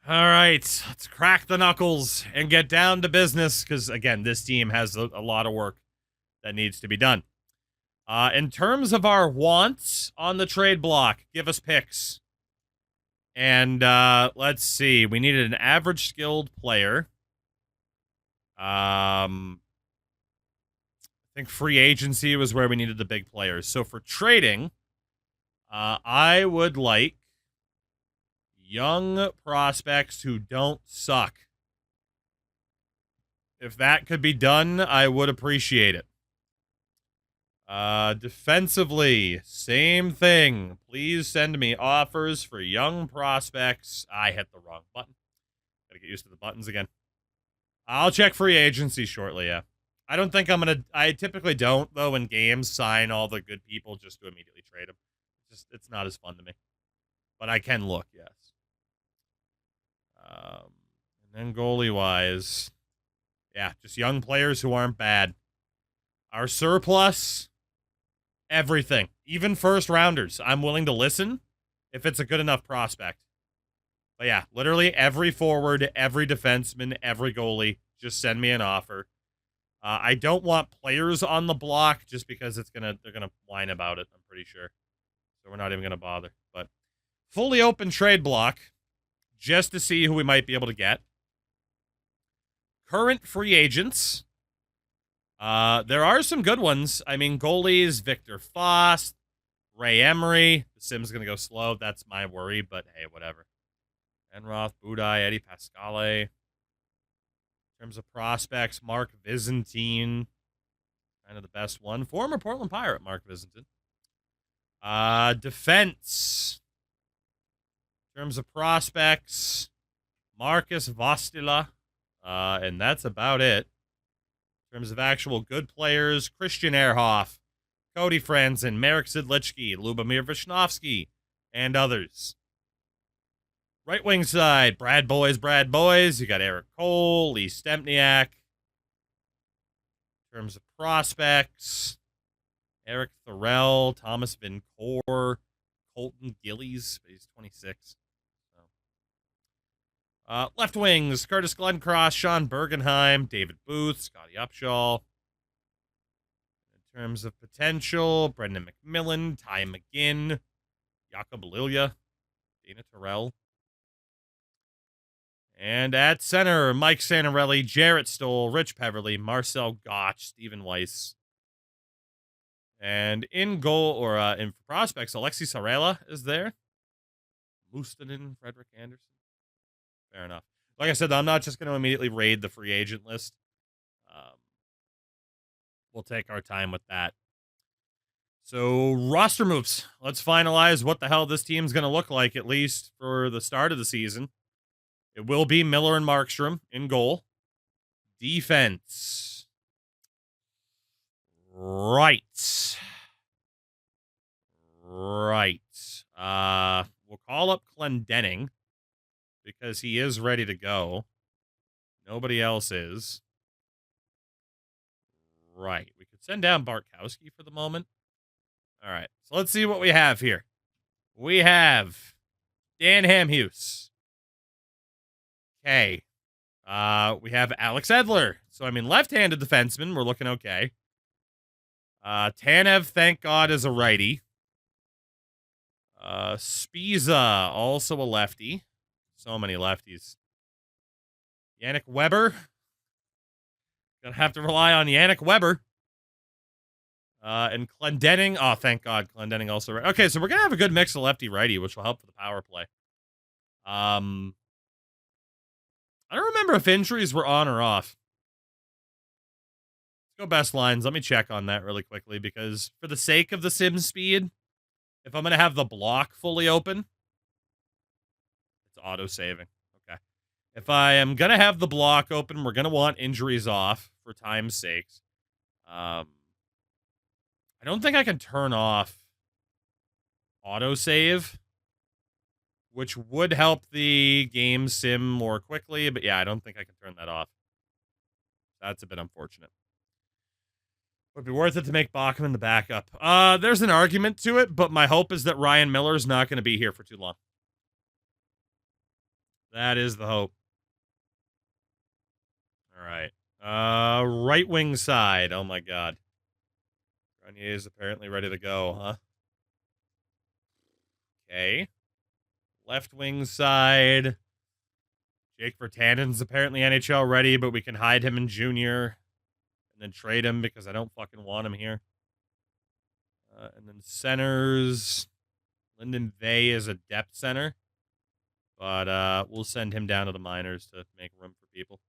All right, let's crack the knuckles and get down to business because, again, this team has a lot of work that needs to be done. In terms of our wants on the trade block, give us picks. And let's see. We needed an average skilled player. I think free agency was where we needed the big players. So for trading, I would like young prospects who don't suck. If that could be done, I would appreciate it. Defensively, same thing. Please send me offers for young prospects. I hit the wrong button. Gotta get used to the buttons again. I'll check free agency shortly, yeah. I don't think I typically don't, though, in games, sign all the good people just to immediately trade them. It's not as fun to me. But I can look, yes. And then goalie-wise, yeah, just young players who aren't bad. Our surplus, everything. Even first-rounders. I'm willing to listen if it's a good enough prospect. But yeah, literally every forward, every defenseman, every goalie, just send me an offer. I don't want players on the block just because they're gonna whine about it, I'm pretty sure. So we're not even gonna bother. But fully open trade block, just to see who we might be able to get. Current free agents. There are some good ones. I mean, goalies, Victor Foss, Ray Emery. The sim's gonna go slow. That's my worry, but hey, whatever. Enroth, Budai, Eddie Pascale. In terms of prospects, Mark Vizentine. Kind of the best one. Former Portland Pirate, Mark Vizentine. Defense. In terms of prospects, Marcus Vostila. And that's about it. In terms of actual good players, Christian Ehrhoff, Cody Franzen, Marek Zidlichky, Lubomir Vishnofsky, and others. Right wing side, Brad Boys. You got Eric Cole, Lee Stempniak. In terms of prospects, Eric Thorell, Thomas Vincourt, Colton Gillies, he's 26. Left wings, Curtis Glencross, Sean Bergenheim, David Booth, Scotty Upshaw. In terms of potential, Brendan McMillan, Ty McGinn, Jakob Lilia, Dana Terrell. And at center, Mike Santorelli, Jarrett Stoll, Rich Peverly, Marcel Gotch, Stephen Weiss. And in goal, or in prospects, Alexi Sarela is there. Mustonen, Frederick Anderson. Fair enough. Like I said, I'm not just going to immediately raid the free agent list. We'll take our time with that. So, roster moves. Let's finalize what the hell this team's going to look like, at least for the start of the season. It will be Miller and Markstrom in goal. Defense. Right. We'll call up Clendenning because he is ready to go. Nobody else is. Right. We could send down Bartkowski for the moment. All right. So let's see what we have here. We have Dan Hamhuis. Okay. We have Alex Edler. So, I mean, left-handed defenseman. We're looking okay. Tanev, thank God, is a righty. Spiza, also a lefty. So many lefties. Yannick Weber. Gonna have to rely on Yannick Weber. And Clendenning. Oh, thank God. Clendenning also right. Okay, so we're gonna have a good mix of lefty-righty, which will help for the power play. I don't remember if injuries were on or off. Let's go best lines. Let me check on that really quickly, because for the sake of the sim speed, if I'm going to have the block fully open, it's auto-saving. Okay. If I am going to have the block open, we're going to want injuries off for time's sakes. I don't think I can turn off autosave, which would help the game sim more quickly. But yeah, I don't think I can turn that off. That's a bit unfortunate. Would be worth it to make Bachman the backup. There's an argument to it, but my hope is that Ryan Miller's not going to be here for too long. That is the hope. All right. Right wing side. Oh my god. Grenier is apparently ready to go, huh? Okay. Left wing side. Jake Virtanen's apparently NHL ready, but we can hide him in junior and then trade him because I don't fucking want him here. And then centers. Lyndon Vey is a depth center, but we'll send him down to the minors to make room for people.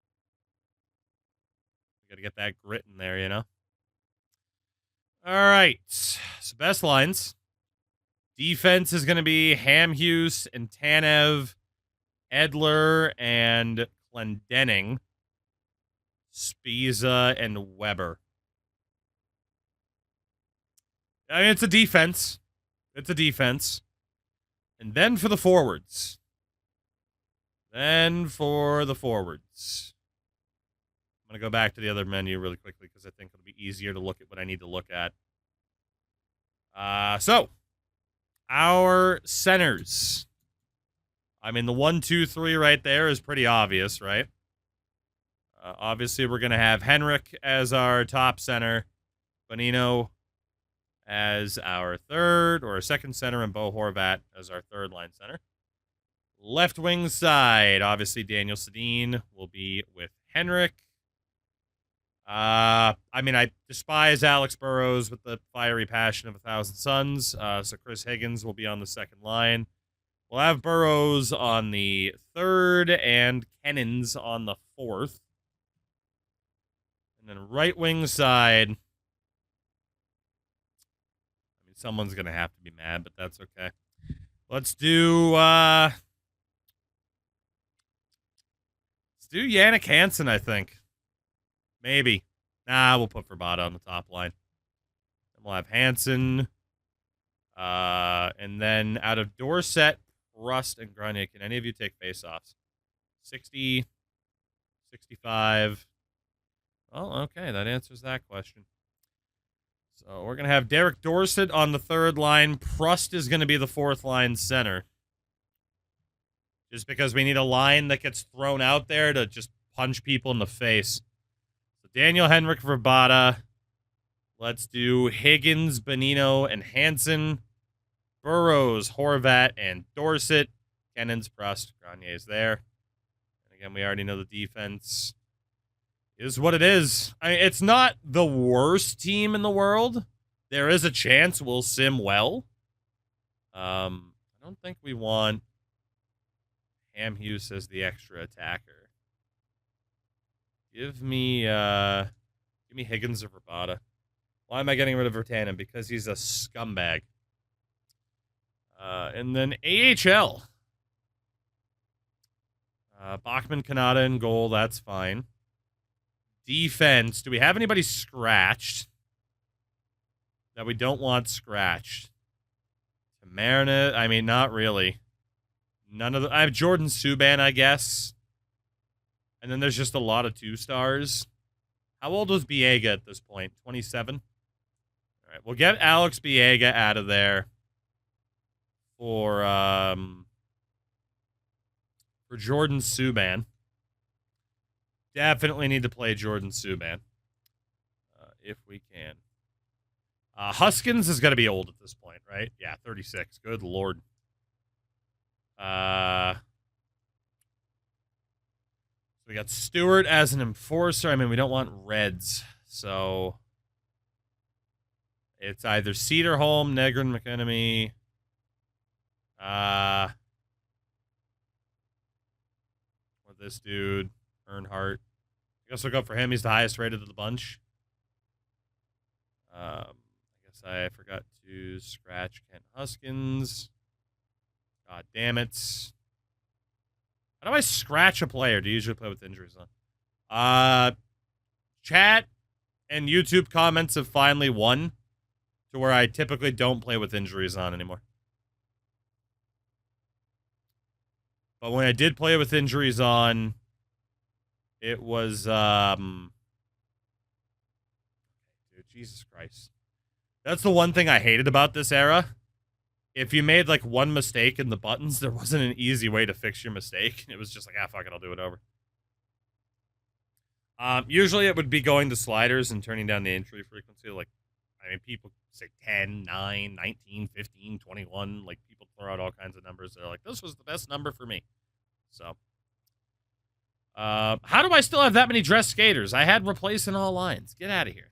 We got to get that grit in there, you know? All right. So best lines. Defense is going to be Hamhuis and Tanev, Edler and Clendenning, Spiza and Weber. I mean, it's a defense. It's a defense. And then for the forwards. I'm going to go back to the other menu really quickly because I think it'll be easier to look at what I need to look at. So, our centers. I mean, the 1, 2, 3 right there is pretty obvious, right? Obviously, we're going to have Henrik as our top center, Bonino as our third or second center, and Bo Horvat as our third line center. Left wing side, obviously Daniel Sedin will be with Henrik. I mean, I despise Alex Burrows with the fiery passion of 1,000 Suns, so Chris Higgins will be on the second line. We'll have Burrows on the third and Kennins on the fourth. And then right wing side, I mean, someone's going to have to be mad, but that's okay. Let's do Jannik Hansen, I think. Maybe. Nah, we'll put Verbata on the top line. And we'll have Hansen. And then out of Dorsett, Rust, and Grunick, can any of you take faceoffs? 60, 65. Oh, okay. That answers that question. So we're going to have Derek Dorsett on the third line. Prust is going to be the fourth line center. Just because we need a line that gets thrown out there to just punch people in the face. So Daniel Henrik Verbata. Let's do Higgins, Bonino, and Hansen. Burrows, Horvat, and Dorsett. Kennins, Prust, Granier's there. And again, we already know the defense is what it is. I mean, it's not the worst team in the world. There is a chance we'll sim well. I don't think we want Hamhuis as the extra attacker. Give me Higgins or Verbata. Why am I getting rid of Virtanen? Because he's a scumbag. And then AHL. Bachman, Kanata in goal. That's fine. Defense. Do we have anybody scratched that we don't want scratched? Marinette. I mean, not really. None of the. I have Jordan Subban, I guess. And then there's just a lot of 2-stars. How old was Biega at this point? 27? All right, we'll get Alex Biega out of there for Jordan Subban. Definitely need to play Jordan Subban if we can. Huskins is going to be old at this point, right? Yeah, 36. Good Lord. So we got Stewart as an enforcer. I mean, we don't want Reds. So it's either Cedarholm, Negrin, McEnemy. Or this dude, Earnhardt. I guess we'll go for him. He's the highest rated of the bunch. I guess I forgot to scratch Kent Huskins. God damn it. How do I scratch a player? Do you usually play with injuries on? Chat and YouTube comments have finally won to where I typically don't play with injuries on anymore. But when I did play with injuries on, it was, dude, Jesus Christ. That's the one thing I hated about this era. if you made like one mistake in the buttons, there wasn't an easy way to fix your mistake. It was just like, fuck it, I'll do it over. Usually it would be going to sliders and turning down the entry frequency. Like, I mean, people say 10, 9, 19, 15, 21. Like, people throw out all kinds of numbers. They're like, this was the best number for me. So, how do I still have that many dressed skaters? I had replacing all lines. Get out of here.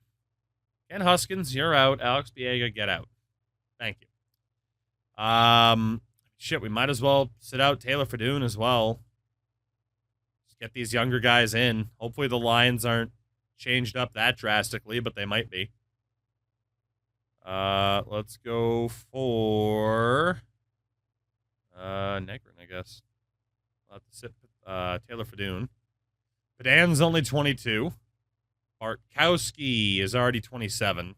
Ken Huskins, you're out. Alex Biega, get out. Thank you. Shit, we might as well sit out Taylor Fadoon as well. Just get these younger guys in. Hopefully the lines aren't changed up that drastically, but they might be. Let's go for Negrin, I guess. I'll have to sit Taylor Fadoon. Padan's only 22. Bartkowski is already 27.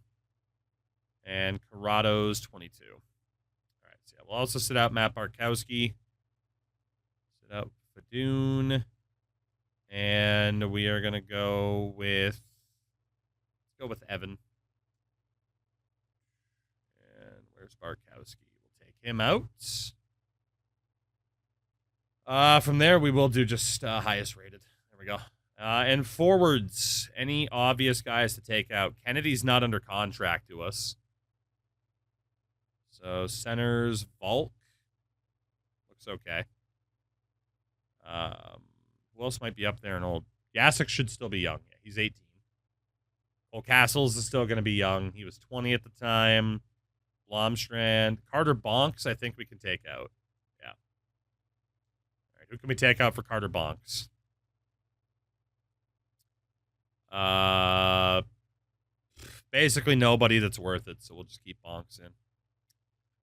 And Corrado's 22. All right, so yeah, we'll also sit out Matt Bartkowski. Sit out Fadoon. And we are going to go with... Let's go with Evan. And where's Bartkowski? We'll take him out. From there, we will do just highest rated. There we go. And forwards, any obvious guys to take out? Kennedy's not under contract to us. So centers, Volk. Looks okay. Who else might be up there and old? Yasek should still be young. Yeah, he's 18. Old Castles is still going to be young. He was 20 at the time. Blomstrand. Carter Bonks, I think we can take out. Yeah. All right, who can we take out for Carter Bonks? Basically nobody that's worth it, so we'll just keep Bonks in.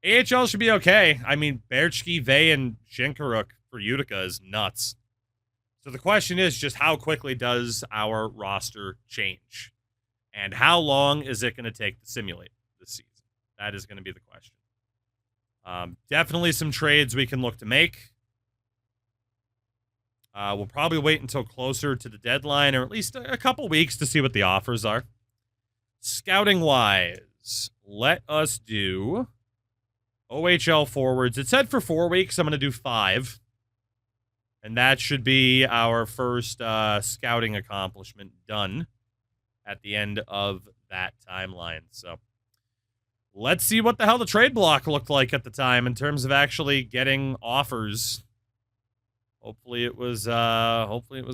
AHL should be okay. I mean, Berchke, Vey, and Shinkaruk for Utica is nuts. So the question is just how quickly does our roster change? And how long is it going to take to simulate this season? That is going to be the question. Definitely some trades we can look to make. We'll probably wait until closer to the deadline, or at least a couple weeks to see what the offers are. Scouting-wise, let us do OHL forwards. It said for 4 weeks. I'm going to do 5. And that should be our first scouting accomplishment done at the end of that timeline. So let's see what the hell the trade block looked like at the time in terms of actually getting offers. Hopefully it was good. Hopefully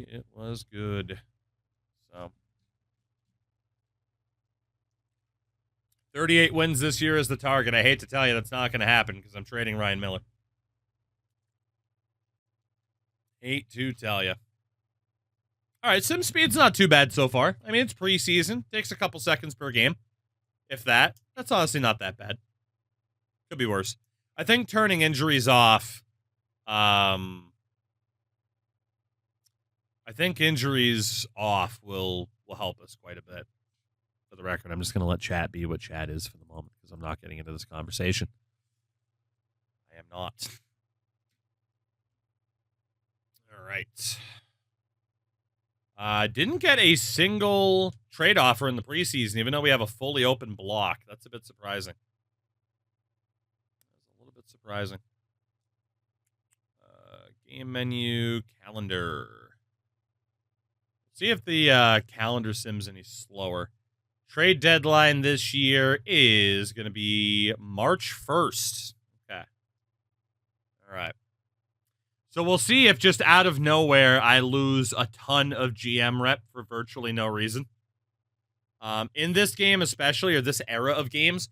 it was good. So 38 wins this year is the target. I hate to tell you that's not going to happen because I'm trading Ryan Miller. Hate to tell you. All right, sim speed's not too bad so far. I mean, it's preseason. Takes a couple seconds per game. If that. That's honestly not that bad. Could be worse. I think turning injuries off, I think injuries off will help us quite a bit. For the record, I'm just going to let chat be what chat is for the moment because I'm not getting into this conversation. I am not. All right. Didn't get a single trade offer in the preseason, even though we have a fully open block. That's a bit surprising. That's a little bit surprising. Game menu, calendar. See if the calendar sim's any slower. Trade deadline this year is going to be March 1st. Okay. All right. So we'll see if just out of nowhere I lose a ton of GM rep for virtually no reason. In this game especially, or this era of games,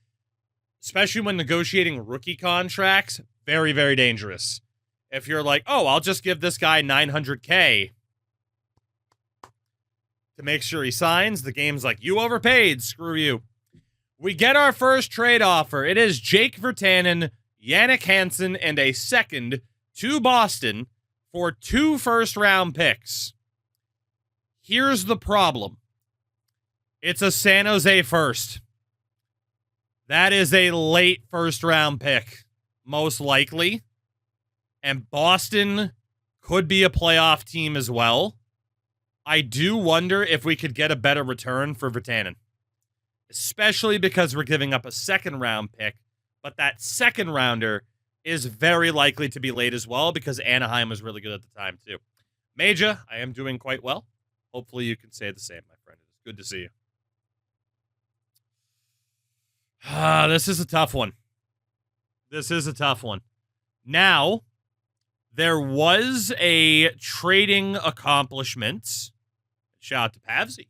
especially when negotiating rookie contracts, very, very dangerous. If you're like, oh, I'll just give this guy $900K to make sure he signs, the game's like, you overpaid, screw you. We get our first trade offer. It is Jake Virtanen, Yannick Hansen, and a second to Boston for 2 first-round picks. Here's the problem. It's a San Jose first. That is a late first-round pick, most likely. And Boston could be a playoff team as well. I do wonder if we could get a better return for Virtanen. especially because we're giving up a second-round pick, but that second-rounder is very likely to be late as well because Anaheim was really good at the time, too. Major, I am doing quite well. Hopefully you can say the same, my friend. It's good to see you. This is a tough one. This is a tough one. Now, there was a trading accomplishment. Shout out to Pavsy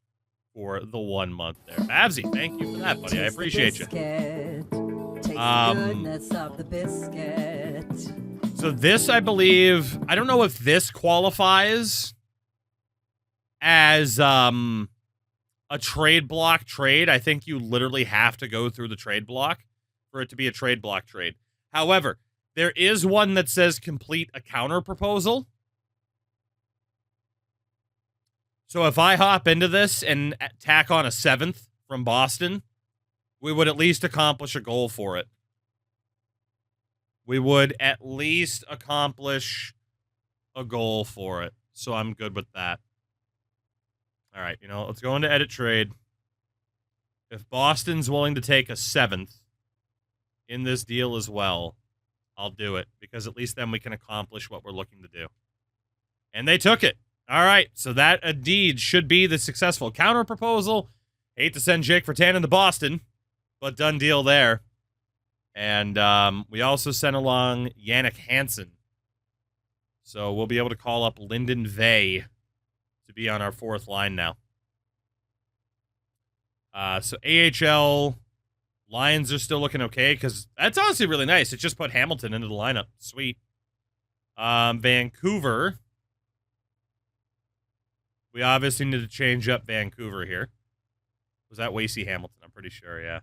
for the 1 month there. Pavsy, thank you for that, buddy. I appreciate you. So this, I believe, I don't know if this qualifies as a trade block trade. I think you literally have to go through the trade block for it to be a trade block trade. However, there is one that says complete a counter proposal. So if I hop into this and tack on a 7th from Boston, we would at least accomplish a goal for it. We would at least accomplish a goal for it. So I'm good with that. All right, let's go into edit trade. If Boston's willing to take a 7th in this deal as well, I'll do it, because at least then we can accomplish what we're looking to do. And they took it. All right, so that indeed should be the successful counter proposal. Hate to send Jake Virtanen to Boston, but done deal there. And we also sent along Yannick Hansen. So we'll be able to call up Lyndon Vey to be on our 4th line now. So AHL Lions are still looking okay, because that's honestly really nice. It just put Hamilton into the lineup. Sweet. Vancouver. We obviously need to change up Vancouver here. Was that Wasey Hamilton? I'm pretty sure, yeah.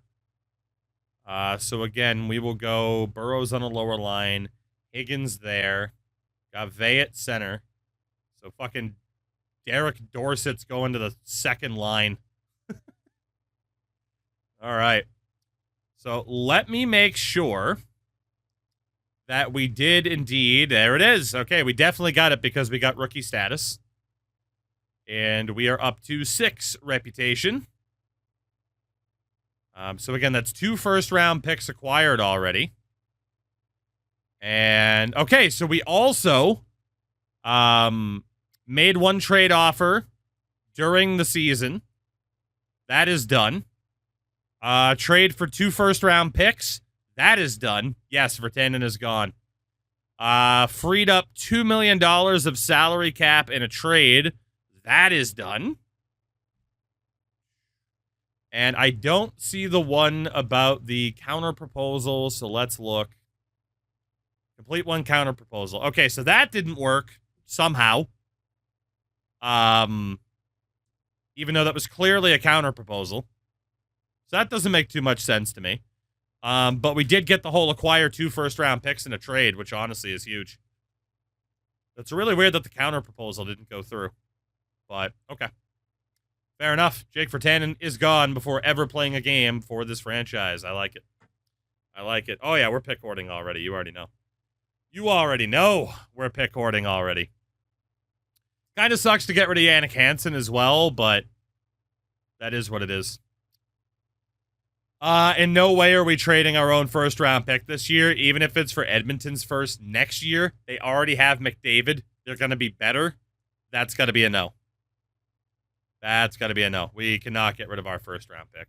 So again, we will go Burrows on a lower line. Higgins there. Got Vey at center. So fucking Derek Dorsett's going to the 2nd line. All right. So let me make sure that we did indeed. There it is. Okay, we definitely got it because we got rookie status. And we are up to 6 reputation. So again, that's 2 first-round picks acquired already. And, okay, so we also made 1 trade offer during the season. That is done. Trade for 2 first-round picks. That is done. Yes, Virtanen is gone. Freed up $2 million of salary cap in a trade. That is done. And I don't see the one about the counter proposal, so let's look. Complete 1 counter proposal. Okay, so that didn't work somehow. Even though that was clearly a counter proposal. So that doesn't make too much sense to me. But we did get the whole acquire 2 first-round picks in a trade, which honestly is huge. It's really weird that the counter proposal didn't go through. But, okay. Fair enough. Jake Virtanen is gone before ever playing a game for this franchise. I like it. I like it. Oh, yeah, we're pick hoarding already. You already know. You already know we're pick hoarding already. Kind of sucks to get rid of Yannick Hansen as well, but that is what it is. In no way are we trading our own first-round pick this year, even if it's for Edmonton's first next year. They already have McDavid. They're going to be better. That's got to be a no. That's got to be a no. We cannot get rid of our first-round pick.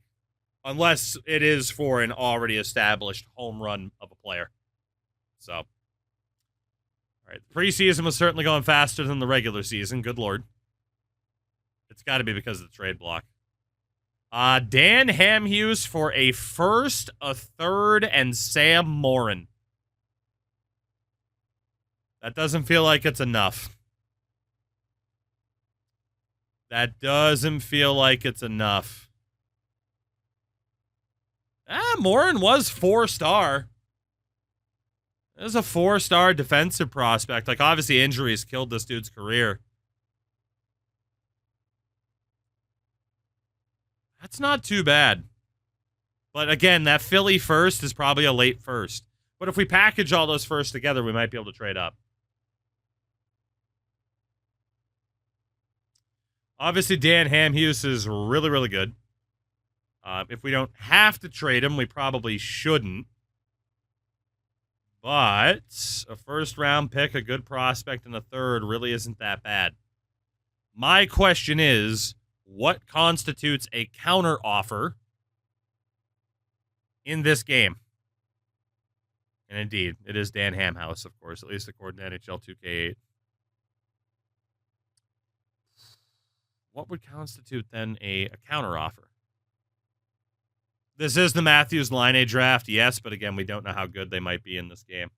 Unless it is for an already established home run of a player. So, all right. The preseason was certainly going faster than the regular season. Good Lord. It's got to be because of the trade block. Dan Hamhuis for a 1st, a 3rd, and Sam Morin. That doesn't feel like it's enough. That doesn't feel like it's enough. Morin was 4-star. It was a 4-star defensive prospect. Like, obviously, injuries killed this dude's career. That's not too bad. But again, that Philly 1st is probably a late 1st. But if we package all those firsts together, we might be able to trade up. Obviously, Dan Hamhuis is really, really good. If we don't have to trade him, we probably shouldn't. But a first-round pick, a good prospect, and a third really isn't that bad. My question is, what constitutes a counter-offer in this game? And indeed, it is Dan Hamhouse, of course, at least according to NHL 2K8. What would constitute, then, a counter-offer? This is the Matthews Line draft, yes, but again, we don't know how good they might be in this game.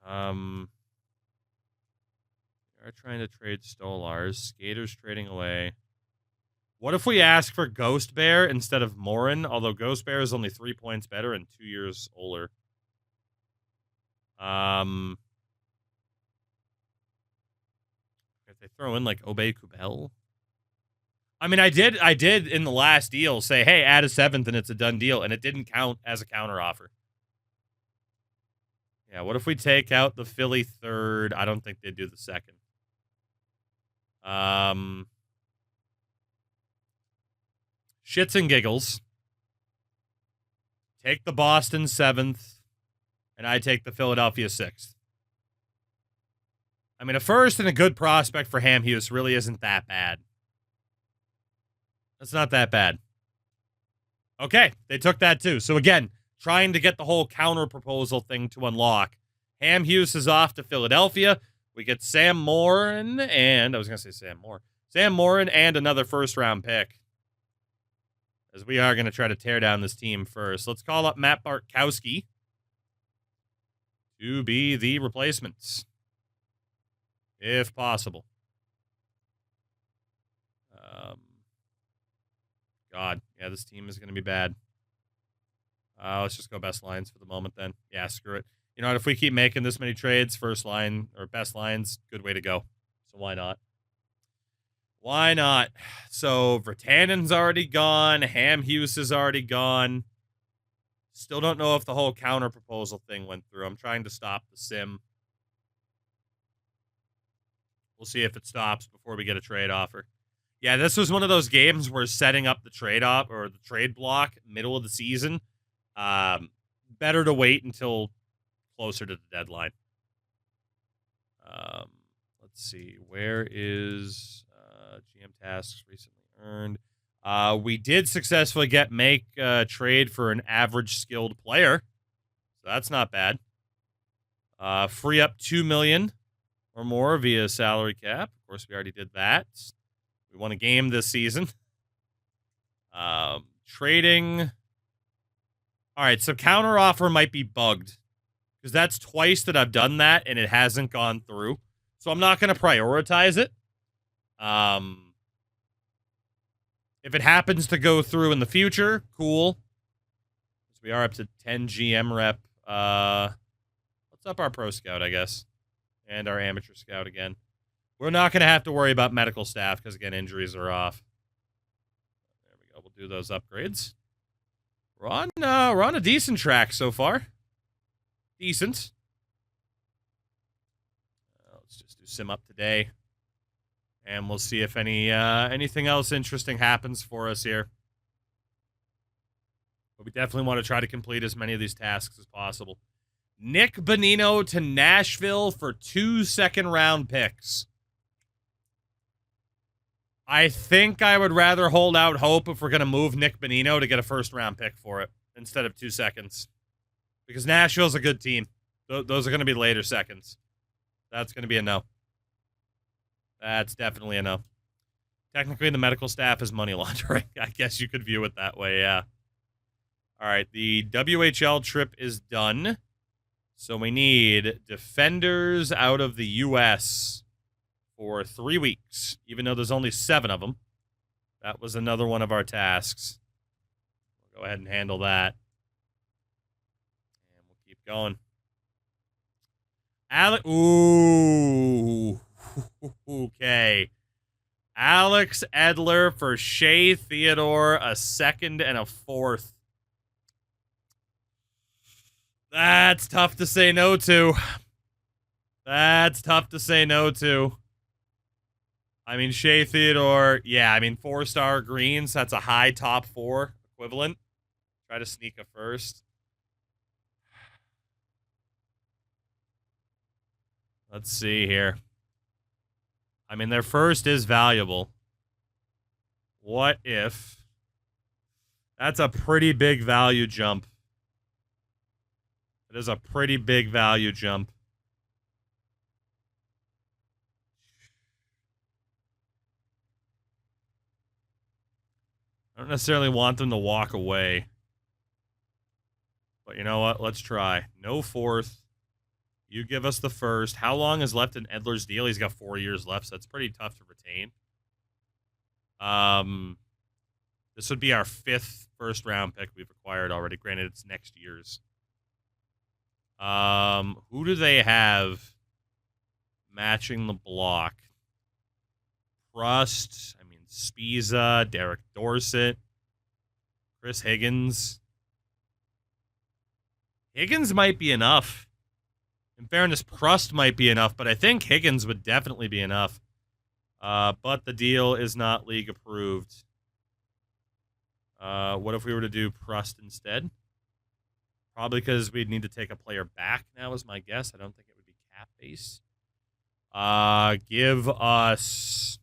We are trying to trade Stolars. Skaters trading away. What if we ask for Ghost Bear instead of Morin? Although Ghost Bear is only 3 points better and 2 years older. If they throw in like Obey Kubel. I mean, I did in the last deal say, hey, add a 7th and it's a done deal, and it didn't count as a counteroffer. Yeah, what if we take out the Philly 3rd? I don't think they'd do the 2nd. Shits and giggles. Take the Boston 7th, and I take the Philadelphia 6th. I mean, a first and a good prospect for Hamhuis really isn't that bad. That's not that bad. Okay, they took that too. So again, trying to get the whole counter proposal thing to unlock. Hamhuis is off to Philadelphia. We get Sam Morin and Sam Morin and another first-round pick. As we are going to try to tear down this team first. Let's call up Matt Bartkowski to be the replacements, if possible. God, yeah, this team is going to be bad. Let's just go best lines for the moment then. Yeah, screw it. You know what? If we keep making this many trades, first line or best lines, good way to go. So why not? Why not? So Virtanen's already gone. Hamhuis is already gone. Still don't know if the whole counter proposal thing went through. I'm trying to stop the sim. We'll see if it stops before we get a trade offer. Yeah, this was one of those games where setting up the trade op or the trade block middle of the season. Better to wait until closer to the deadline. Let's see. Where is GM tasks recently earned? We did successfully make a trade for an average skilled player. So that's not bad. Free up $2 million or more via salary cap. Of course, we already did that. We won a game this season. Trading. All right, so counter offer might be bugged because that's twice that I've done that and it hasn't gone through. So I'm not going to prioritize it. If it happens to go through in the future, cool. So we are up to 10 GM rep. Let's up our pro scout, I guess, and our amateur scout again. We're not going to have to worry about medical staff because, again, injuries are off. There we go. We'll do those upgrades. We're on a decent track so far. Decent. Let's just do sim up today. And we'll see if anything else interesting happens for us here. But we definitely want to try to complete as many of these tasks as possible. Nick Bonino to Nashville for 2 second-round picks. I think I would rather hold out hope if we're going to move Nick Bonino to get a first-round pick for it instead of 2 seconds. Because Nashville's a good team. Those are going to be later seconds. That's going to be a no. That's definitely a no. Technically, the medical staff is money laundering. I guess you could view it that way, yeah. All right, the WHL trip is done. So we need defenders out of the U.S. for 3 weeks, even though there's only 7 of them. That was another one of our tasks. We'll go ahead and handle that. And we'll keep going. Ooh. Okay. Alex Edler for Shea Theodore, a 2nd and a 4th. That's tough to say no to. That's tough to say no to. I mean, Shea Theodore, yeah, I mean, 4-star greens, that's a high top 4 equivalent. Try to sneak a first. Let's see here. I mean, their first is valuable. What if... That's a pretty big value jump. It is a pretty big value jump. I don't necessarily want them to walk away. But you know what? Let's try. No 4th. You give us the first. How long is left in Edler's deal? He's got 4 years left, so that's pretty tough to retain. This would be our 5th first-round pick we've acquired already. Granted, it's next year's. Who do they have matching the block? Rust. I mean, Spiza, Derek Dorsett, Chris Higgins. Higgins might be enough. In fairness, Prust might be enough, but I think Higgins would definitely be enough. But the deal is not league approved. What if we were to do Prust instead? Probably because we'd need to take a player back now is my guess. I don't think it would be cap-based. Give us...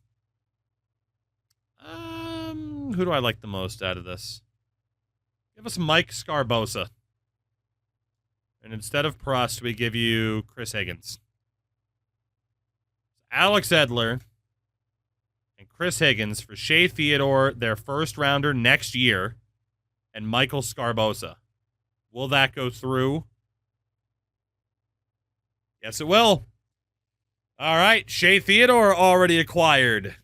who do I like the most out of this? Give us Mike Scarbosa. And instead of Prust, we give you Chris Higgins. Alex Edler and Chris Higgins for Shea Theodore, their first-rounder next year, and Michael Scarbosa. Will that go through? Yes, it will. All right, Shea Theodore already acquired.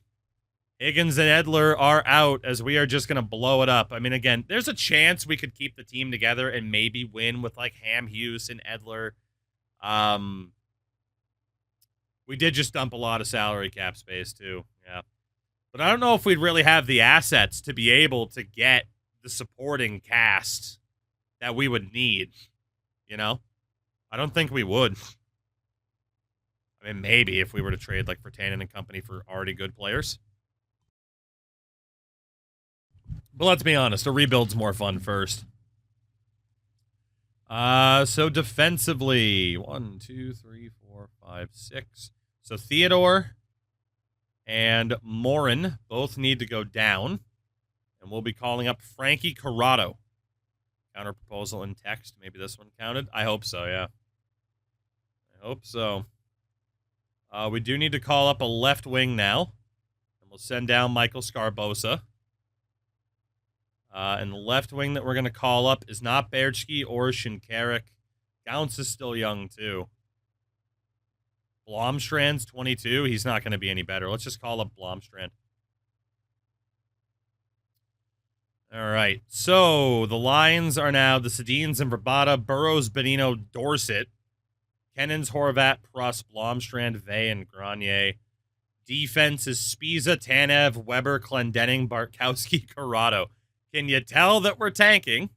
Higgins and Edler are out as we are just going to blow it up. I mean, again, there's a chance we could keep the team together and maybe win with, like, Ham Hughes and Edler. We did just dump a lot of salary cap space, too. Yeah. But I don't know if we'd really have the assets to be able to get the supporting cast that we would need, you know? I don't think we would. I mean, maybe if we were to trade, like, for Tannen and company for already good players. But let's be honest, a rebuild's more fun first. So defensively, 1, 2, 3, 4, 5, 6. So Theodore and Morin both need to go down. And we'll be calling up Frankie Corrado. Counter proposal in text. Maybe this one counted. I hope so, yeah. I hope so. We do need to call up a left wing now. And we'll send down Michael Scarbosa. And the left wing that we're going to call up is not Berchke or Shinkarik. Gauntz is still young, too. Blomstrand's 22. He's not going to be any better. Let's just call up Blomstrand. All right. So the lines are now the Sedins and Verbata, Burrows, Benino, Dorsett, Kennens, Horvat, Prust, Blomstrand, Vey, and Grenier. Defense is Spiza, Tanev, Weber, Clendenning, Bartkowski, Corrado. Can you tell that we're tanking?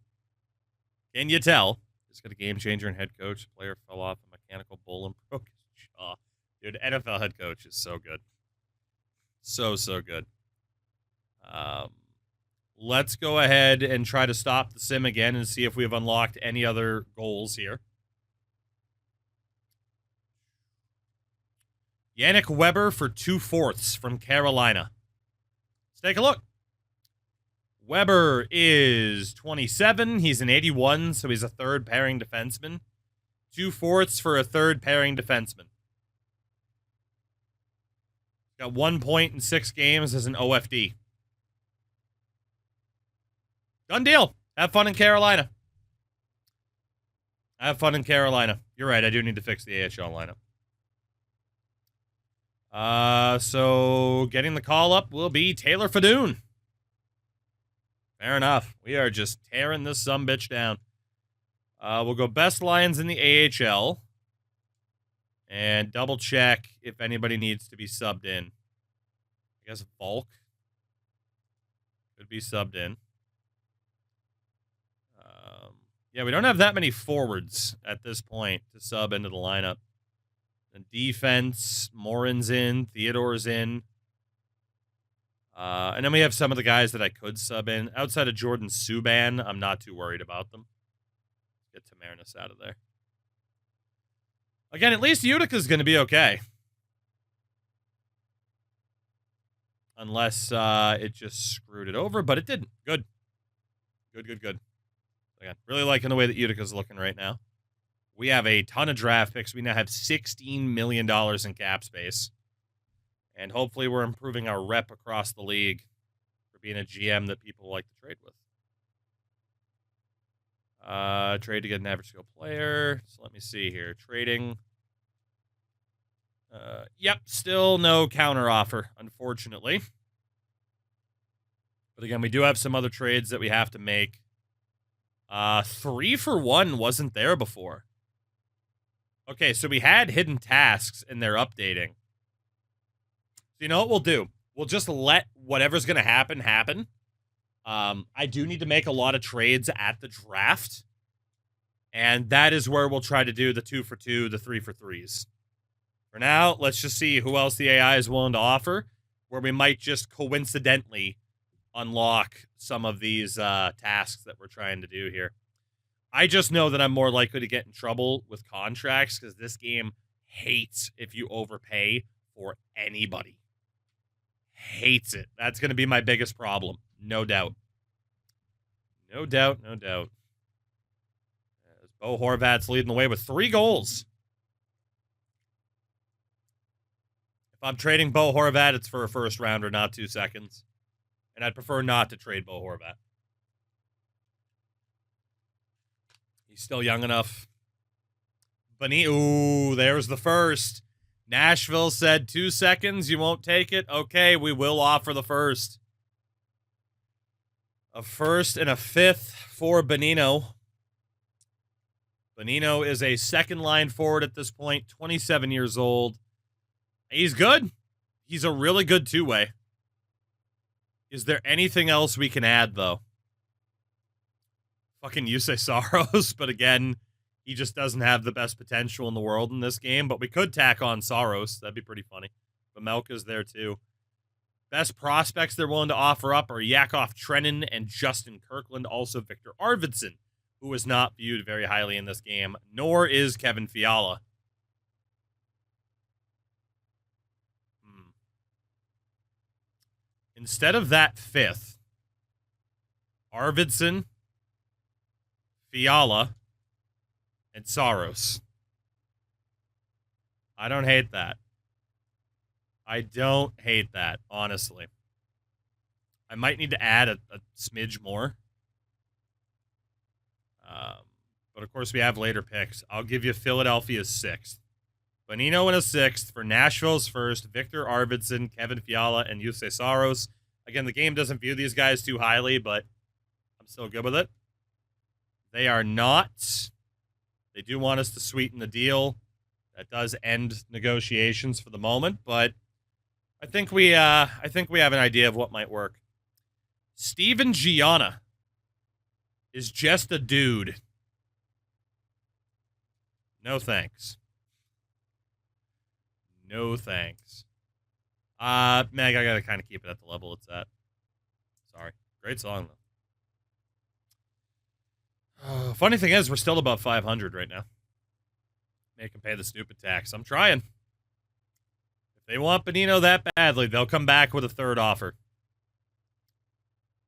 Can you tell? Just got a game changer and head coach. Player fell off a mechanical bull and broke his jaw. Dude, NFL head coach is so good. So good. Let's go ahead and try to stop the sim again and see if we have unlocked any other goals here. Yannick Weber for 2/4 from Carolina. Let's take a look. Weber is 27. He's an 81, so he's a third pairing defenseman. 2/4 for a third pairing defenseman. Got 1 point in 6 games as an OFD. Done deal. Have fun in Carolina. Have fun in Carolina. You're right, I do need to fix the AHL lineup. So getting the call up will be Taylor Fadoon. Fair enough. We are just tearing this sumbitch down. We'll go best lines in the AHL. And double check if anybody needs to be subbed in. I guess Volk could be subbed in. Yeah, we don't have that many forwards at this point to sub into the lineup. The defense, Morin's in, Theodore's in. And then we have some of the guys that I could sub in. Outside of Jordan Subban, I'm not too worried about them. Get Tamaris out of there. Again, at least Utica's going to be okay. Unless it just screwed it over, but it didn't. Good. Good. Again, really liking the way that Utica's looking right now. We have a ton of draft picks. We now have $16 million in cap space. And hopefully we're improving our rep across the league for being a GM that people like to trade with. Trade to get an average skill player. So let me see here. Trading. Yep, still no counter offer, unfortunately. But again, we do have some other trades that we have to make. 3 for 1 wasn't there before. Okay, so we had hidden tasks and they're updating. So you know what we'll do? We'll just let whatever's going to happen, happen. I do need to make a lot of trades at the draft. And that is where we'll try to do the 2 for 2, the 3 for 3s. For now, let's just see who else the AI is willing to offer, where we might just coincidentally unlock some of these tasks that we're trying to do here. I just know that I'm more likely to get in trouble with contracts because this game hates if you overpay for anybody. Hates it. That's going to be my biggest problem. No doubt. No doubt. As Bo Horvat's leading the way with 3 goals. If I'm trading Bo Horvat, it's for a first rounder, not 2 seconds. And I'd prefer not to trade Bo Horvat. He's still young enough. Ooh, there's the first. Nashville said 2 seconds. You won't take it? Okay, we will offer the first. A first and a 5th for Bonino. Bonino is a second-line forward at this point, 27 years old. He's good. He's a really good two-way. Is there anything else we can add, though? Fucking Yusei Saros, but again, he just doesn't have the best potential in the world in this game, but we could tack on Saros. That'd be pretty funny. But Melka's there, too. Best prospects they're willing to offer up are Yakov Trenin and Justin Kirkland, also Victor Arvidsson, who is not viewed very highly in this game, nor is Kevin Fiala. Instead of that 5th, Arvidsson, Fiala, and Saros. I don't hate that. I don't hate that, honestly. I might need to add a smidge more. But, of course, we have later picks. I'll give you Philadelphia's 6th. Bonino in a 6th for Nashville's 1st, Victor Arvidsson, Kevin Fiala, and Yusei Saros. Again, the game doesn't view these guys too highly, but I'm still good with it. They are not. They do want us to sweeten the deal. That does end negotiations for the moment, but I think we have an idea of what might work. Steven Gianna is just a dude. No thanks. No thanks. Meg, I gotta kind of keep it at the level it's at. Sorry. Great song, though. Funny thing is, we're still above 500 right now. Make them pay the stupid tax. I'm trying. If they want Bonino that badly, they'll come back with a 3rd offer.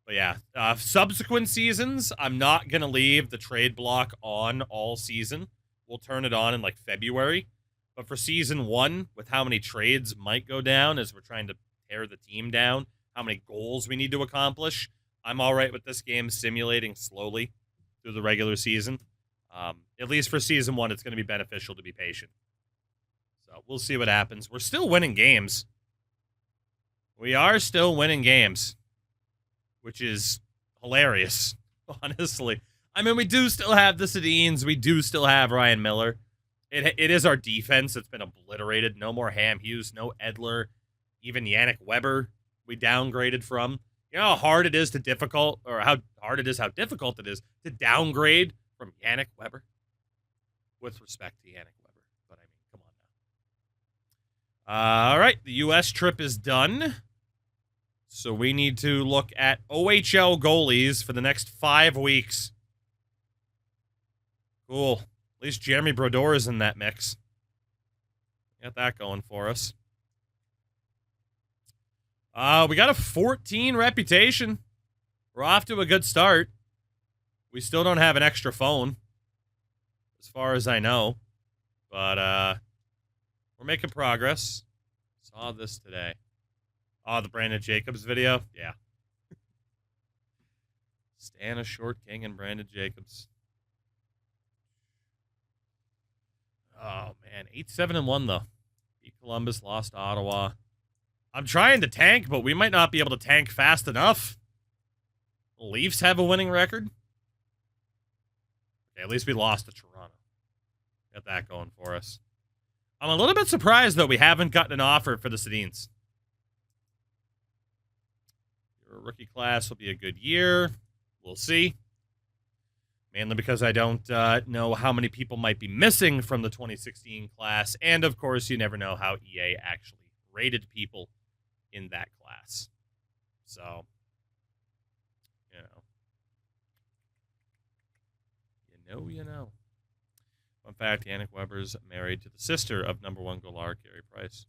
But yeah, subsequent seasons, I'm not going to leave the trade block on all season. We'll turn it on in like February. But for season 1, with how many trades might go down as we're trying to tear the team down, how many goals we need to accomplish, I'm all right with this game simulating slowly through the regular season. At least for season 1, it's going to be beneficial to be patient. So we'll see what happens. We're still winning games. We are still winning games, which is hilarious, honestly. I mean, we do still have the Sedins. We do still have Ryan Miller. It is our defense that's been obliterated. No more Ham Hughes, no Edler, even Yannick Weber we downgraded from. You know how hard it is how difficult it is to downgrade from Yannick Weber? With respect to Yannick Weber. But I mean, come on now. All right, the U.S. trip is done. So we need to look at OHL goalies for the next 5 weeks. Cool. At least Jeremy Brodeur is in that mix. Got that going for us. We got a 14 reputation. We're off to a good start. We still don't have an extra phone, as far as I know. But we're making progress. Saw this today. Oh, the Brandon Jacobs video? Yeah. Stan a short king and Brandon Jacobs. Oh, man. 8-7-1, though. Beat Columbus, lost Ottawa. I'm trying to tank, but we might not be able to tank fast enough. The Leafs have a winning record. Okay, at least we lost to Toronto. Got that going for us. I'm a little bit surprised, though, we haven't gotten an offer for the Sedins. Your rookie class will be a good year. We'll see. Mainly because I don't know how many people might be missing from the 2016 class. And, of course, you never know how EA actually rated people in that class. So, you know. Fun fact, Yannick Weber's married to the sister of number 1 goalie Carey Price.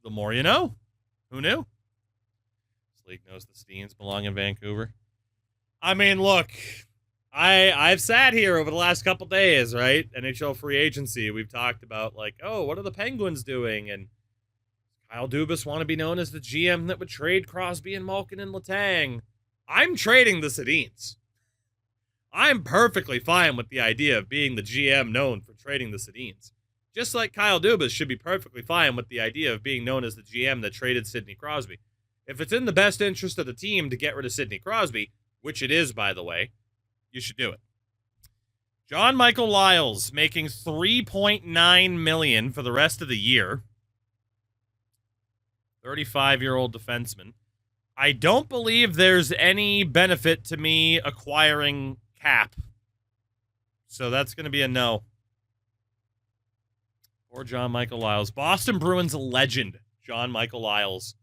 The more you know. Who knew? This league knows the Steens belong in Vancouver. I mean, look, I've sat here over the last couple days, right? NHL free agency. We've talked about, like, oh, what are the Penguins doing? And Kyle Dubas want to be known as the GM that would trade Crosby and Malkin and Letang. I'm trading the Sedins. I'm perfectly fine with the idea of being the GM known for trading the Sedins. Just like Kyle Dubas should be perfectly fine with the idea of being known as the GM that traded Sidney Crosby. If it's in the best interest of the team to get rid of Sidney Crosby, which it is, by the way, you should do it. John Michael Lyles making $3.9 million for the rest of the year. 35-year-old defenseman. I don't believe there's any benefit to me acquiring Cap. So that's going to be a no. Poor John Michael Lyles. Boston Bruins legend, John Michael Lyles,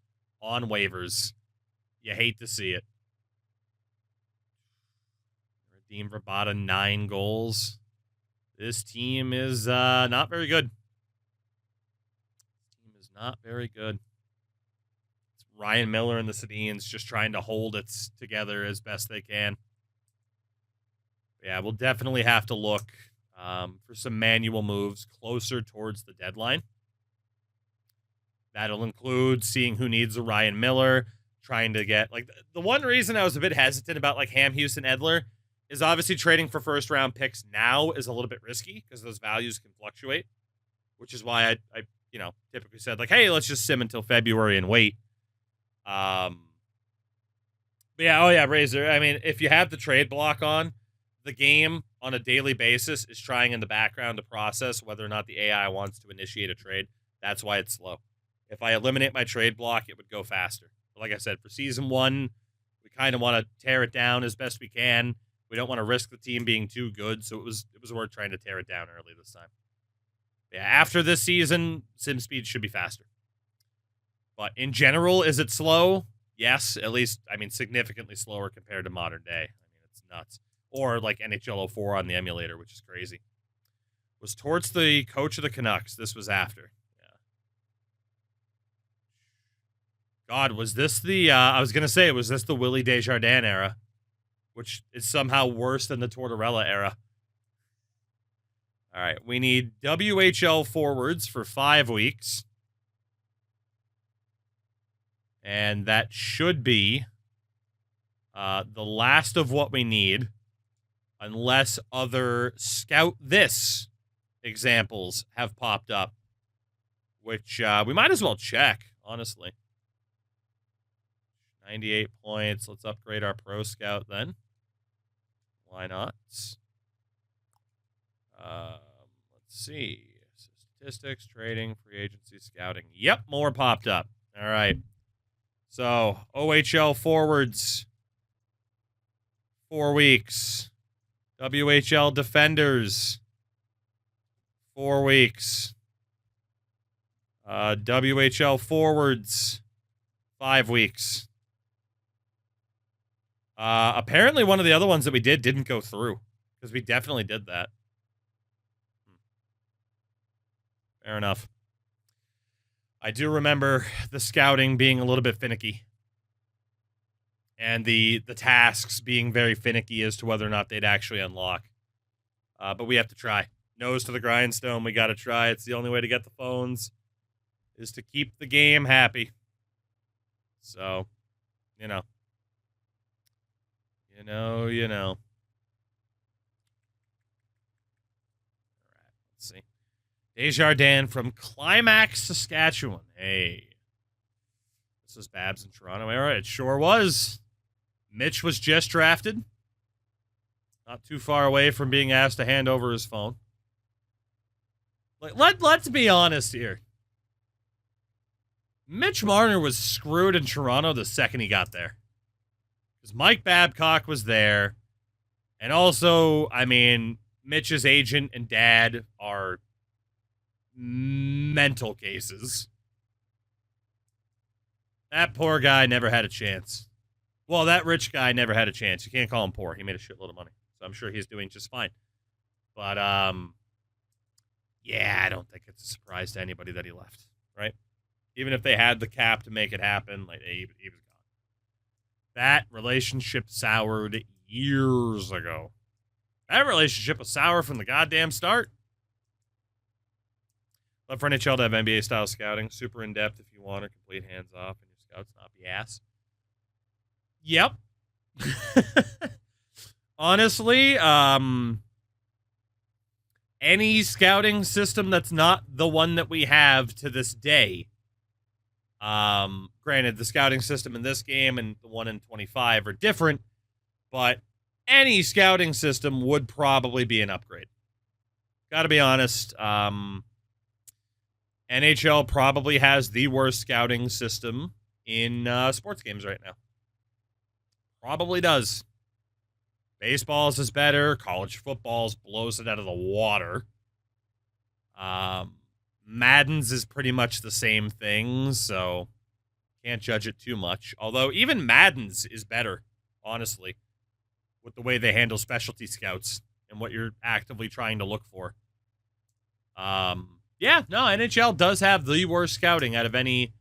on waivers. You hate to see it. Radim Vrbata, 9 goals. This team is not very good. This team is not very good. It's Ryan Miller and the Sedins just trying to hold it together as best they can. Yeah, we'll definitely have to look for some manual moves closer towards the deadline. That'll include seeing who needs a Ryan Miller, trying to get, like, the one reason I was a bit hesitant about, like, Ham, Houston, Edler is obviously trading for first-round picks now is a little bit risky because those values can fluctuate, which is why I typically said, like, hey, let's just sim until February and wait. But yeah, Razor, I mean, if you have the trade block on, the game on a daily basis is trying in the background to process whether or not the AI wants to initiate a trade. That's why it's slow. If I eliminate my trade block, it would go faster. But like I said, for season 1, we kind of want to tear it down as best we can. We don't want to risk the team being too good, so it was worth trying to tear it down early this time. Yeah, after this season, sim speed should be faster. But in general, is it slow? Yes, at least, I mean, significantly slower compared to modern day. I mean, it's nuts. Or like NHL 04 on the emulator, which is crazy. Was Torts the coach of the Canucks? This was after. Yeah. God, was this the, I was going to say, was this the Willie Desjardins era? Which is somehow worse than the Tortorella era. All right, we need WHL forwards for 5 weeks. And that should be the last of what we need. Unless other Scout This examples have popped up. Which we might as well check, honestly. 98 points. Let's upgrade our Pro Scout then. Why not? Let's see. Statistics, trading, free agency, scouting. Yep, more popped up. All right. So, OHL forwards. 4 weeks. WHL defenders. 4 weeks. WHL forwards. 5 weeks. Apparently one of the other ones that we didn't go through, because we definitely did that. Fair enough. I do remember the scouting being a little bit finicky. And the tasks being very finicky as to whether or not they'd actually unlock. But we have to try. Nose to the grindstone. We got to try. It's the only way to get the phones, is to keep the game happy. So, you know. All right, let's see. Desjardins from Climax, Saskatchewan. Hey. This was Babs in Toronto era. It sure was. Mitch was just drafted. Not too far away from being asked to hand over his phone. Let's be honest here. Mitch Marner was screwed in Toronto the second he got there. Because Mike Babcock was there. And also, I mean, Mitch's agent and dad are mental cases. That poor guy never had a chance. Well, that rich guy never had a chance. You can't call him poor. He made a shitload of money. So I'm sure he's doing just fine. But, yeah, I don't think it's a surprise to anybody that he left, right? Even if they had the cap to make it happen, like, he was gone. That relationship soured years ago. That relationship was sour from the goddamn start. Love for NHL to have NBA-style scouting. Super in-depth if you want, or complete hands-off, and your scouts not be ass. Yep. Honestly, any scouting system that's not the one that we have to this day, granted, the scouting system in this game and the one in 25 are different, but any scouting system would probably be an upgrade. Gotta be honest, NHL probably has the worst scouting system in sports games right now. Probably does. Baseball's is better. College football's blows it out of the water. Madden's is pretty much the same thing, so can't judge it too much. Although even Madden's is better, honestly, with the way they handle specialty scouts and what you're actively trying to look for. Yeah, no, NHL does have the worst scouting out of any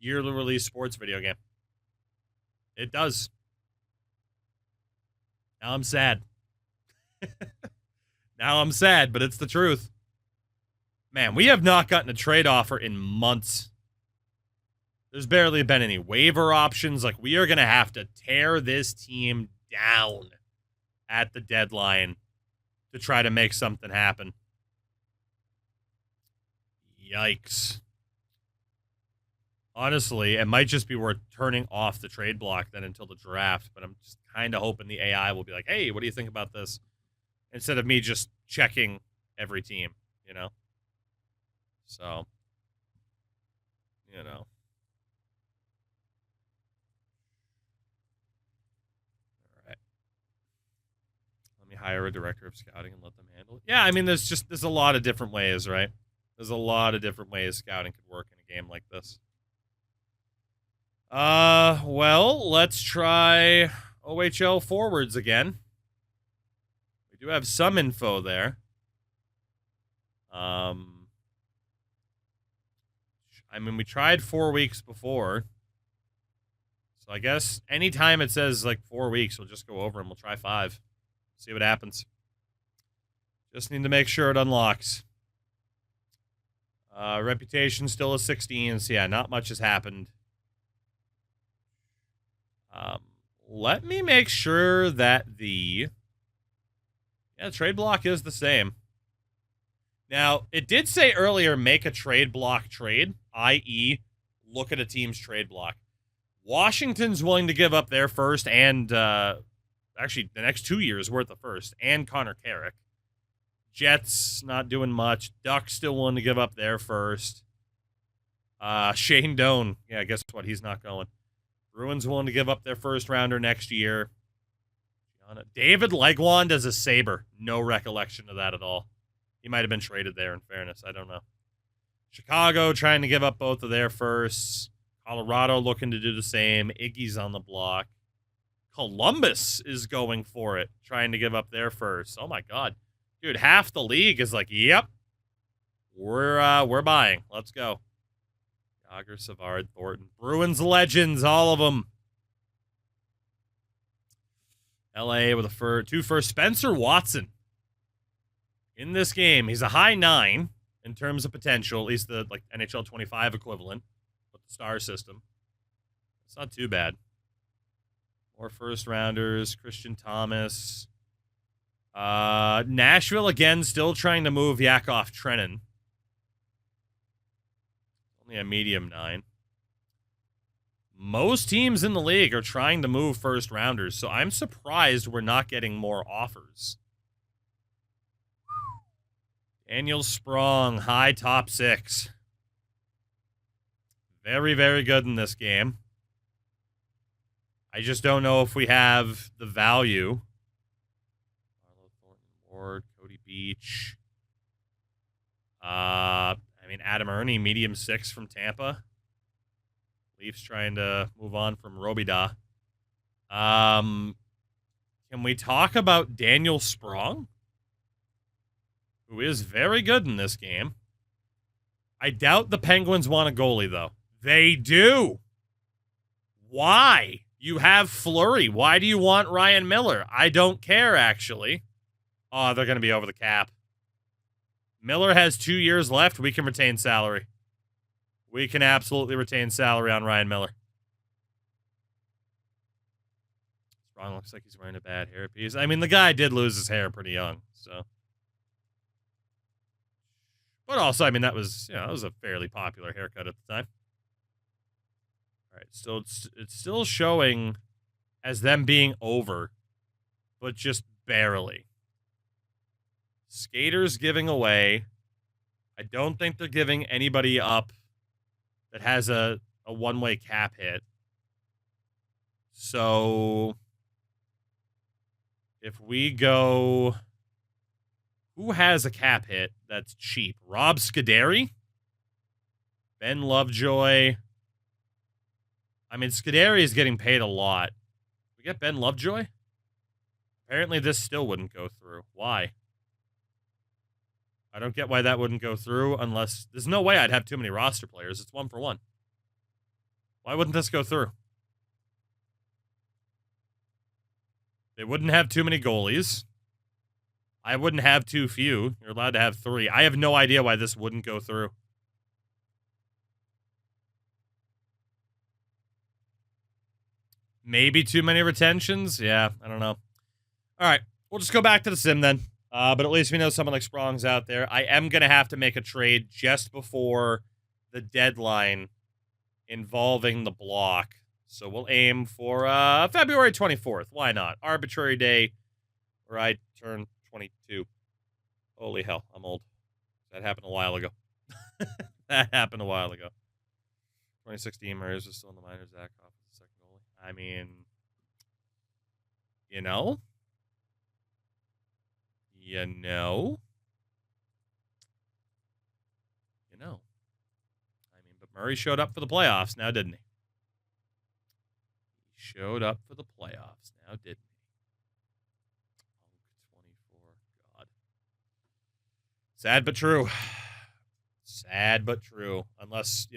yearly release sports video game. It does. Now I'm sad. Now I'm sad, but it's the truth. Man, we have not gotten a trade offer in months. There's barely been any waiver options. Like, we are going to have to tear this team down at the deadline to try to make something happen. Yikes. Honestly, it might just be worth turning off the trade block then until the draft, but I'm just kind of hoping the AI will be like, hey, what do you think about this? Instead of me just checking every team, you know? So, you know. All right. Let me hire a director of scouting and let them handle it. Yeah, I mean, there's a lot of different ways, right? There's a lot of different ways scouting could work in a game like this. Well, let's try OHL forwards again. We do have some info there. I mean, we tried 4 weeks before. So I guess anytime it says, like, 4 weeks, we'll just go over and we'll try 5. See what happens. Just need to make sure it unlocks. Reputation still a 16, so yeah, not much has happened. Let me make sure that the trade block is the same. Now, it did say earlier, make a trade block trade, i.e., look at a team's trade block. Washington's willing to give up their first and, actually, the next 2 years worth of first, and Connor Carrick. Jets, not doing much. Ducks still willing to give up their first. Shane Doan, yeah, guess what? He's not going. Bruins willing to give up their first rounder next year. David Legwand as a Sabre. No recollection of that at all. He might have been traded there, in fairness. I don't know. Chicago trying to give up both of their firsts. Colorado looking to do the same. Iggy's on the block. Columbus is going for it, trying to give up their first. Oh my God. Dude, half the league is like, yep. We're buying. Let's go. Yager, Savard, Thornton. Bruins legends, all of them. LA with a 2 first. Spencer Watson. In this game, he's a high 9 in terms of potential, at least the NHL 25 equivalent with the star system. It's not too bad. More first rounders. Christian Thomas. Nashville again, still trying to move Yakov Trenin. Only a medium 9. Most teams in the league are trying to move first rounders, so I'm surprised we're not getting more offers. Daniel Sprong, high top 6. Very, very good in this game. I just don't know if we have the value. Marlo Thornton Ward, Cody Beach. Adam Ernie, medium 6 from Tampa. Leafs trying to move on from Robida. Can we talk about Daniel Sprong? Who is very good in this game. I doubt the Penguins want a goalie, though. They do. Why? You have Fleury. Why do you want Ryan Miller? I don't care, actually. Oh, they're going to be over the cap. Miller has 2 years left. We can retain salary. We can absolutely retain salary on Ryan Miller. Sprong looks like he's wearing a bad hairpiece. I mean, the guy did lose his hair pretty young, so. But also, I mean, that was a fairly popular haircut at the time. All right, still, it's still showing as them being over, but just barely. Skaters giving away. I don't think they're giving anybody up that has a one-way cap hit. So if we go, who has a cap hit that's cheap? Rob Scuderi? Ben Lovejoy? I mean, Scuderi is getting paid a lot. We get Ben Lovejoy? Apparently this still wouldn't go through. Why? I don't get why that wouldn't go through unless... There's no way I'd have too many roster players. It's 1-for-1. Why wouldn't this go through? They wouldn't have too many goalies. I wouldn't have too few. You're allowed to have 3. I have no idea why this wouldn't go through. Maybe too many retentions? Yeah, I don't know. All right, we'll just go back to the sim then. But at least we know someone like Sprong's out there. I am going to have to make a trade just before the deadline involving the block. So we'll aim for February 24th. Why not? Arbitrary day where I turn 22. Holy hell, I'm old. That happened a while ago. That happened a while ago. 2016, Murray's was still in the minors. Zach off the second goalie. I mean, you know. I mean, but Murray showed up for the playoffs now, didn't he? He showed up for the playoffs now, didn't he? 24, God. Sad but true. Sad but true. Unless,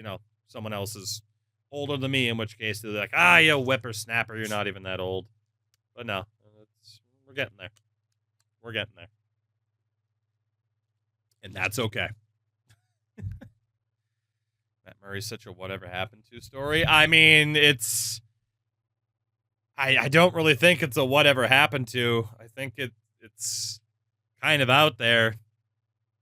someone else is older than me, in which case they're like, you whippersnapper, you're not even that old. But no, we're getting there. We're getting there. And that's okay. Matt Murray's such a whatever happened to story. I mean, it's... I don't really think it's a whatever happened to. I think it's kind of out there.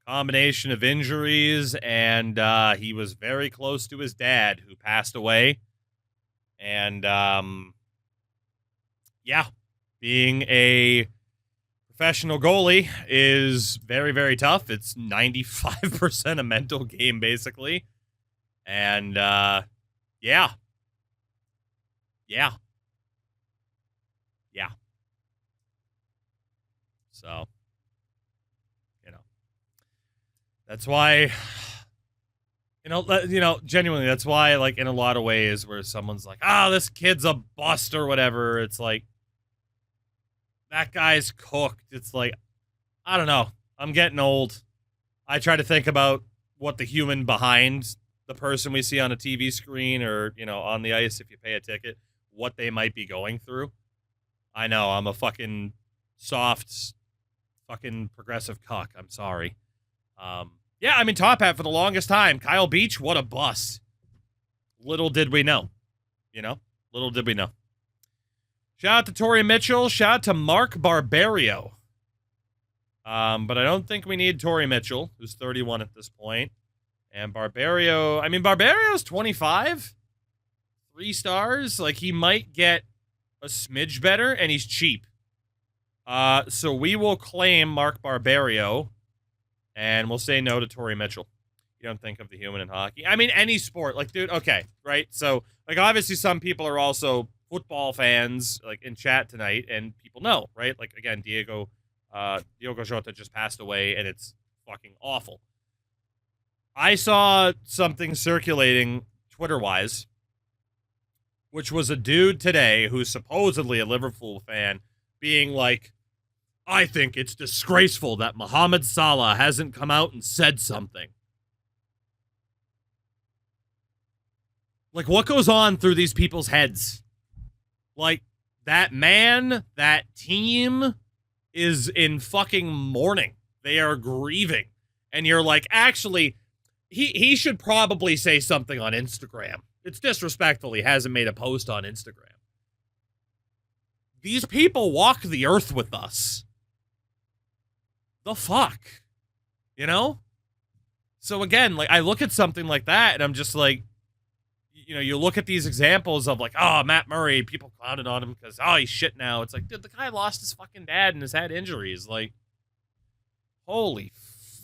Combination of injuries, and he was very close to his dad, who passed away. And, being a professional goalie is very, very tough. It's 95% a mental game, basically. And, yeah. So, that's why, genuinely, that's why, like, in a lot of ways where someone's like, this kid's a bust or whatever, it's like, that guy's cooked. It's like, I don't know. I'm getting old. I try to think about what the human behind the person we see on a TV screen or, on the ice if you pay a ticket, what they might be going through. I know, I'm a fucking soft, fucking progressive cuck. I'm sorry. Yeah, I mean, Top Hat for the longest time. Kyle Beach, what a bust. Little did we know. Little did we know. Shout out to Torrey Mitchell. Shout out to Mark Barbario. But I don't think we need Torrey Mitchell, who's 31 at this point. And Barbario's 25. 3 stars. Like, he might get a smidge better, and he's cheap. So we will claim Mark Barbario, and we'll say no to Torrey Mitchell. You don't think of the human in hockey. I mean, any sport. Like, dude, okay, right? So, like, obviously some people are also football fans, like, in chat tonight, and people know, right? Like, again, Diogo Jota just passed away, and it's fucking awful. I saw something circulating Twitter-wise, which was a dude today who's supposedly a Liverpool fan being like, I think it's disgraceful that Mohamed Salah hasn't come out and said something. Like, what goes on through these people's heads? Like, that man, that team is in fucking mourning. They are grieving. And you're like, actually, he should probably say something on Instagram. It's disrespectful he hasn't made a post on Instagram. These people walk the earth with us. The fuck? So again, like, I look at something like that and I'm just like, you look at these examples of like, oh, Matt Murray, people clowned on him because, oh, he's shit now. It's like, dude, the guy lost his fucking dad and has had injuries. Like, holy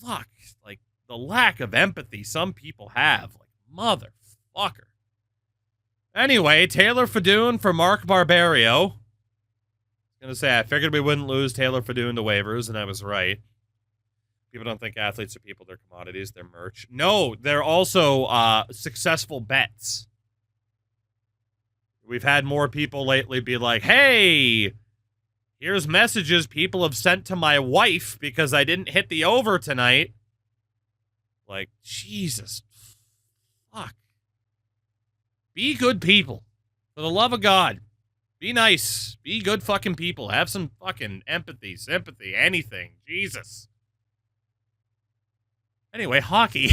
fuck. Like, the lack of empathy some people have. Like, motherfucker. Anyway, Taylor Fadoon for Mark Barbario. I was going to say, I figured we wouldn't lose Taylor Fadoon to waivers, and I was right. People don't think athletes are people. They're commodities. They're merch. No, they're also successful bets. We've had more people lately be like, hey, here's messages people have sent to my wife because I didn't hit the over tonight. Like, Jesus. Fuck. Be good people. For the love of God. Be nice. Be good fucking people. Have some fucking empathy, sympathy, anything. Jesus. Anyway, hockey.